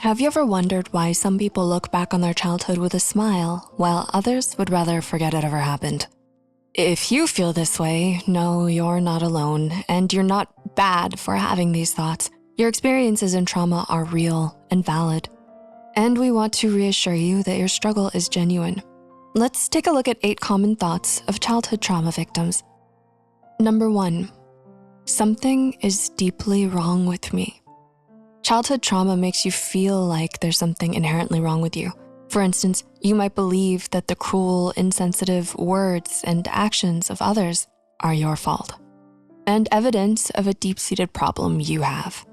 Have you ever wondered why some people look back on their childhood with a smile, while others would rather forget it ever happened? If you feel this way, no, you're not alone, and you're not bad for having these thoughts. Your experiences and trauma are real and valid. And we want to reassure you that your struggle is genuine. Let's take a look at 8 common thoughts of childhood trauma victims. Number 1, something is deeply wrong with me. Childhood trauma makes you feel like there's something inherently wrong with you. For instance, you might believe that the cruel, insensitive words and actions of others are your fault, and evidence of a deep-seated problem you have.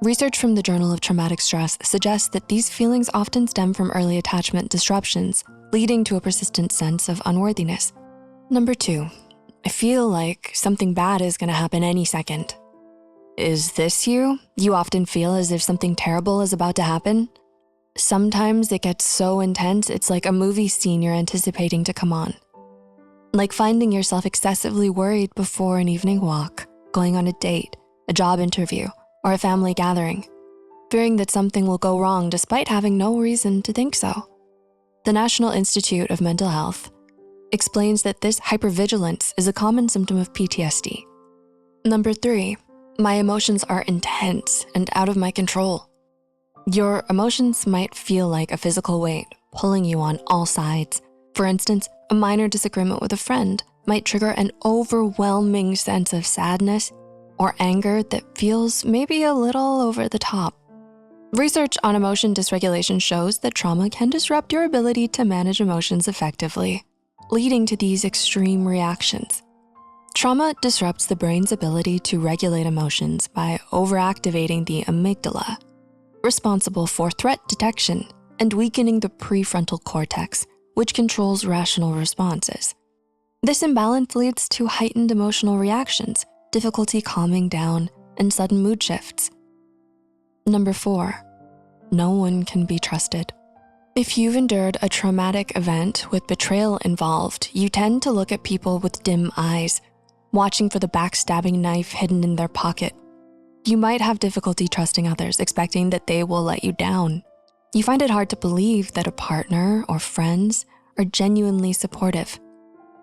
Research from the Journal of Traumatic Stress suggests that these feelings often stem from early attachment disruptions, leading to a persistent sense of unworthiness. Number 2, I feel like something bad is gonna happen any second. Is this you? You often feel as if something terrible is about to happen? Sometimes it gets so intense, it's like a movie scene you're anticipating to come on. Like finding yourself excessively worried before an evening walk, going on a date, a job interview, or a family gathering, fearing that something will go wrong despite having no reason to think so. The National Institute of Mental Health explains that this hypervigilance is a common symptom of PTSD. Number 3, my emotions are intense and out of my control. Your emotions might feel like a physical weight, pulling you on all sides. For instance, a minor disagreement with a friend might trigger an overwhelming sense of sadness or anger that feels maybe a little over the top. Research on emotion dysregulation shows that trauma can disrupt your ability to manage emotions effectively, leading to these extreme reactions. Trauma disrupts the brain's ability to regulate emotions by overactivating the amygdala, responsible for threat detection, and weakening the prefrontal cortex, which controls rational responses. This imbalance leads to heightened emotional reactions, difficulty calming down, and sudden mood shifts. Number 4, no one can be trusted. If you've endured a traumatic event with betrayal involved, you tend to look at people with dim eyes, watching for the backstabbing knife hidden in their pocket. You might have difficulty trusting others, expecting that they will let you down. You find it hard to believe that a partner or friends are genuinely supportive,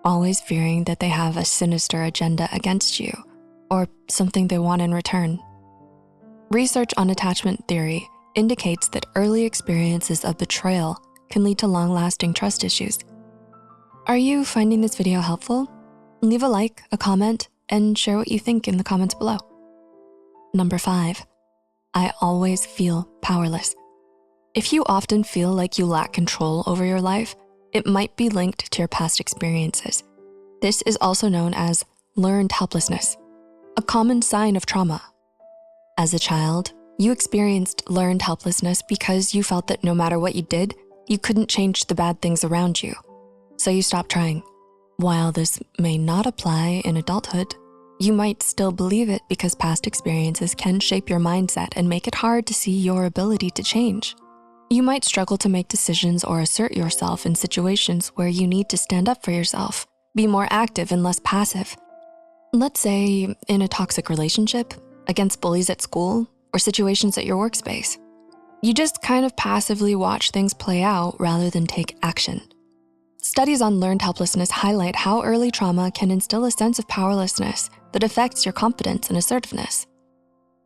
always fearing that they have a sinister agenda against you or something they want in return. Research on attachment theory indicates that early experiences of betrayal can lead to long-lasting trust issues. Are you finding this video helpful? Leave a like, a comment, and share what you think in the comments below. Number 5, I always feel powerless. If you often feel like you lack control over your life, it might be linked to your past experiences. This is also known as learned helplessness, a common sign of trauma. As a child, you experienced learned helplessness because you felt that no matter what you did, you couldn't change the bad things around you, so you stopped trying. While this may not apply in adulthood, you might still believe it because past experiences can shape your mindset and make it hard to see your ability to change. You might struggle to make decisions or assert yourself in situations where you need to stand up for yourself, be more active and less passive. Let's say in a toxic relationship, against bullies at school, or situations at your workspace. You just kind of passively watch things play out rather than take action. Studies on learned helplessness highlight how early trauma can instill a sense of powerlessness that affects your confidence and assertiveness.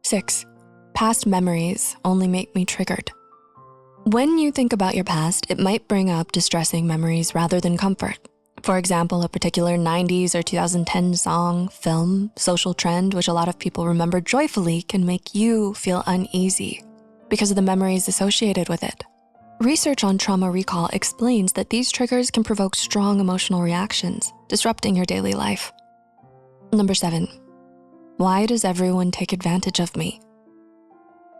6, past memories only make me triggered. When you think about your past, it might bring up distressing memories rather than comfort. For example, a particular 90s or 2010 song, film, social trend, which a lot of people remember joyfully, can make you feel uneasy because of the memories associated with it. Research on trauma recall explains that these triggers can provoke strong emotional reactions, disrupting your daily life. Number 7, why does everyone take advantage of me?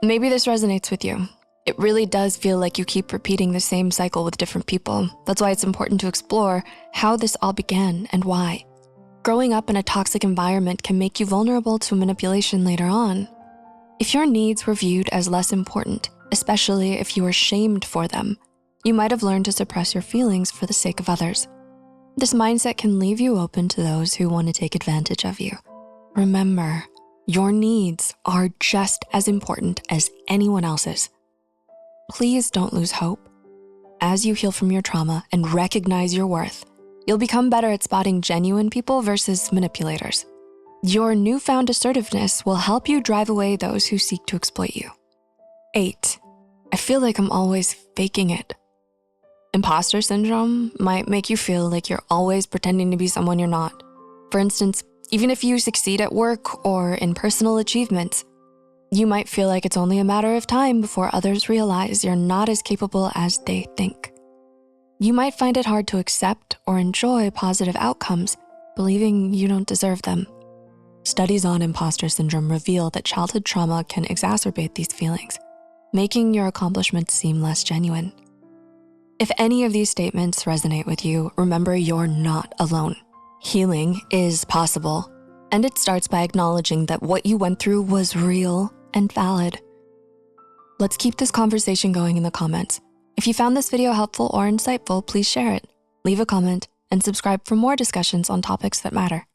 Maybe this resonates with you. It really does feel like you keep repeating the same cycle with different people. That's why it's important to explore how this all began and why. Growing up in a toxic environment can make you vulnerable to manipulation later on. If your needs were viewed as less important, especially if you were shamed for them, you might have learned to suppress your feelings for the sake of others. This mindset can leave you open to those who want to take advantage of you. Remember, your needs are just as important as anyone else's. please don't lose hope. As you heal from your trauma and recognize your worth, you'll become better at spotting genuine people versus manipulators. Your newfound assertiveness will help you drive away those who seek to exploit you. 8, I feel like I'm always faking it. Imposter syndrome might make you feel like you're always pretending to be someone you're not. For instance, even if you succeed at work or in personal achievements, you might feel like it's only a matter of time before others realize you're not as capable as they think. You might find it hard to accept or enjoy positive outcomes, believing you don't deserve them. Studies on imposter syndrome reveal that childhood trauma can exacerbate these feelings, making your accomplishments seem less genuine. If any of these statements resonate with you, remember you're not alone. Healing is possible, and it starts by acknowledging that what you went through was real and valid. Let's keep this conversation going in the comments. If you found this video helpful or insightful, please share it, leave a comment, and subscribe for more discussions on topics that matter.